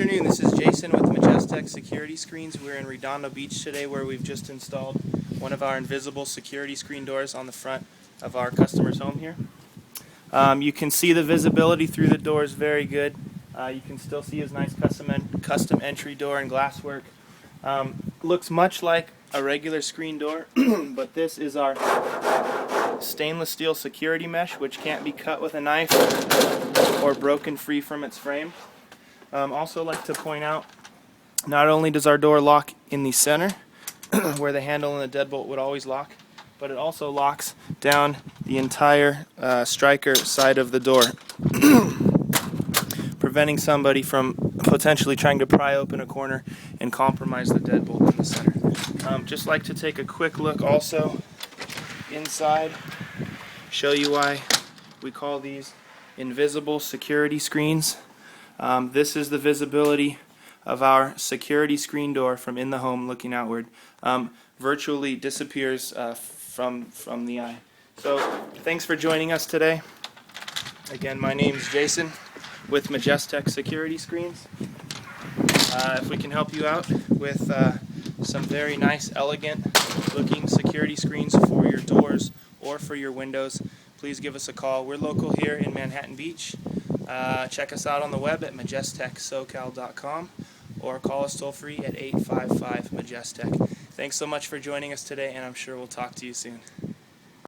afternoon, this is Jason with Majestec Security Screens. We're in Redondo Beach today where we've just installed one of our invisible security screen doors on the front of our customer's home here. You can see the visibility through the door is very good. You can still see his nice custom entry door and glasswork. Looks much like a regular screen door, but this is our stainless steel security mesh, which can't be cut with a knife or broken free from its frame. Also like to point out, not only does our door lock in the center where the handle and the deadbolt would always lock, but it also locks down the entire striker side of the door, preventing somebody from potentially trying to pry open a corner and compromise the deadbolt in the center. Just like to take a quick look also inside, show you why we call these invisible security screens. This is the visibility of our security screen door from in the home looking outward. Virtually disappears from the eye. So thanks for joining us today. Again, my name is Jason with Majestec Security Screens. If we can help you out with some very nice, elegant looking security screens for your doors or for your windows, please give us a call. We're local here in Manhattan Beach. Check us out on the web at majestecsocal.com or call us toll free at 855-MAJESTEC. Thanks so much for joining us today, and I'm sure we'll talk to you soon.